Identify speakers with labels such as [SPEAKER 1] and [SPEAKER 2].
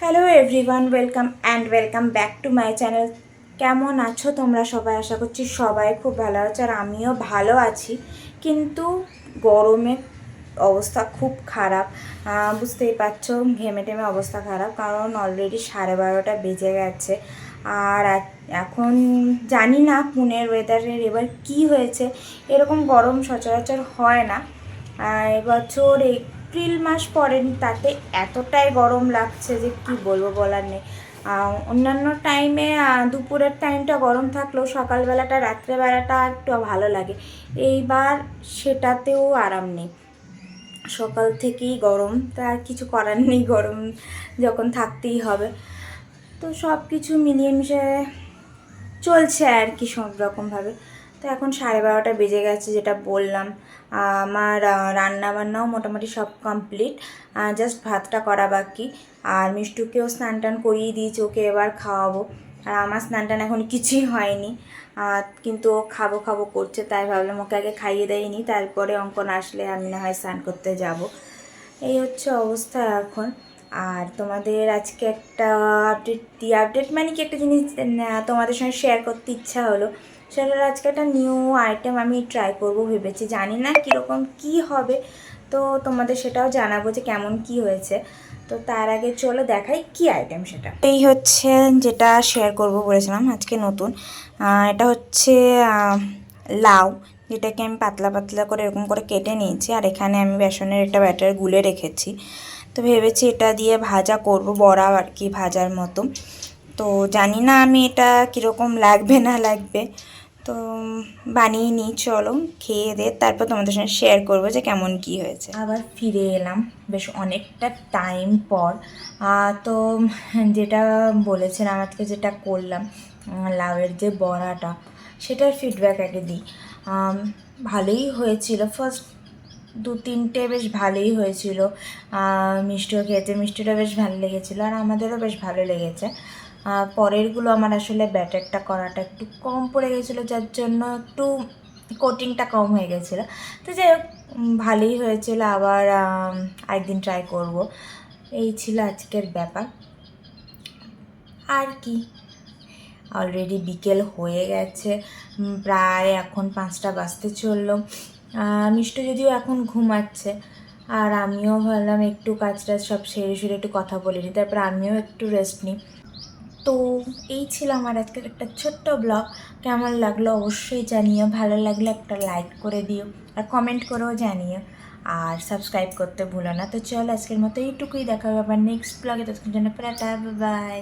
[SPEAKER 1] Hello everyone, welcome back to my channel. কেমন আছো তোমরা সবাই? আশা করছি সবাই খুব ভালো আছো, আর আমিও ভালো আছি। কিন্তু গরমে অবস্থা খুব খারাপ, বুঝতেই পারছো, ঘেমে টেমে অবস্থা খারাপ, কারণ অলরেডি 12:30 বেজে গেছে। আর এখন জানি না পুনের ওয়েদারের এবার কি হয়েছে, এরকম গরম সচরাচর হয় না। এবছর এপ্রিল মাস পড়েনি, তাতে এতটাই গরম লাগছে যে কি বলবো, বলার নেই। অন্যান্য টাইমে দুপুরের টাইমটা গরম থাকলেও সকালবেলাটা রাত্রেবেলাটা একটু ভালো লাগে। এইবার সেটাতেও আরাম নেই, সকাল থেকেই গরম, তা আর কিছু করার নেই, গরম যখন থাকতেই হবে। তো সব কিছু মিলিয়ে মিশে চলছে আর কি সব রকমভাবে। তো এখন 12:30 বেজে গেছে, যেটা বললাম। আমার রান্নাবান্নাও মোটামুটি সব কমপ্লিট, জাস্ট ভাতটা করা বাকি। আর মিষ্টুকেও স্নান টান করিয়ে দিয়েছি, ওকে এবার খাওয়াবো। আর আমার স্নান টান এখন কিছুই হয়নি, কিন্তু ও খাবো খাবো করছে, তাই ভাবলাম ওকে আগে খাইয়ে দেয়নি, তারপরে অঙ্কন আসলে আমি না হয় স্নান করতে যাব। এই হচ্ছে অবস্থা এখন। আর তোমাদের আজকে একটা আপডেট মানে কি, একটা জিনিস তোমাদের সঙ্গে শেয়ার করতে ইচ্ছা হলো। সেটা আজকে একটা নিউ আইটেম আমি ট্রাই করব ভেবেছি, জানি না কীরকম কি হবে, তো তোমাদের সেটাও জানাবো যে কেমন কি হয়েছে। তো তার আগে চলো দেখাই কি আইটেম সেটা। এই হচ্ছে যেটা শেয়ার করব বলেছিলাম আজকে নতুন, এটা হচ্ছে লাউ, যেটাকে আমি পাতলা পাতলা করে এরকম করে কেটে নিয়েছি। আর এখানে আমি বেসনের একটা ব্যাটার গুলে রেখেছি, তো ভেবেছি এটা দিয়ে ভাজা করব, বড়া আর কি ভাজার মতো। তো জানি না আমি এটা কীরকম লাগবে না লাগবে, তো বানিয়ে নিই, চলো খেয়ে দে, তারপর তোমাদের সঙ্গে শেয়ার করবো যে কেমন কি হয়েছে। আবার ফিরে এলাম বেশ অনেকটা টাইম পর। তো যেটা বলেছিলাম আজকে যেটা করলাম, লাউয়ের যে বড়াটা, সেটার ফিডব্যাক আগে দিই। ভালোই হয়েছিল, ফার্স্ট 2-3টে বেশ ভালোই হয়েছিল। মিষ্টিও খেয়েছে, মিষ্টিটা বেশ ভালো লেগেছিলো, আর আমাদেরও বেশ ভালো লেগেছে। পরেরগুলো আমার আসলে ব্যাটারটা করাটা একটু কম পড়ে গেছিলো, যার জন্য একটু কোটিংটা কম হয়ে গেছিলো। তো যাই হোক, ভালোই হয়েছিল, আবার আরেকদিন ট্রাই করব। এই ছিল আজকের ব্যাপার। আর কি, অলরেডি বিকেল হয়ে গেছে, প্রায় এখন 5টা বাজতে চললো। মিষ্টু যদিও এখন ঘুমাচ্ছে, আর আমিও ভাবলাম একটু কাজটা সব সেরে একটু কথা বলে নিই, তারপর আমিও একটু রেস্ট নিই। তো এই ছিল আমার আজকের একটা ছোট্ট ব্লগ। কেমন লাগলো অবশ্যই জানিও, ভালো লাগলে একটা লাইক করে দিও, আর কমেন্ট করেও জানিও, আর সাবস্ক্রাইব করতে ভুলো না। তো চলো আজকের মতো এইটুকুই, দেখা হবে আবার নেক্সট ব্লগে, ততক্ষণ জন্য টাটা, বাই।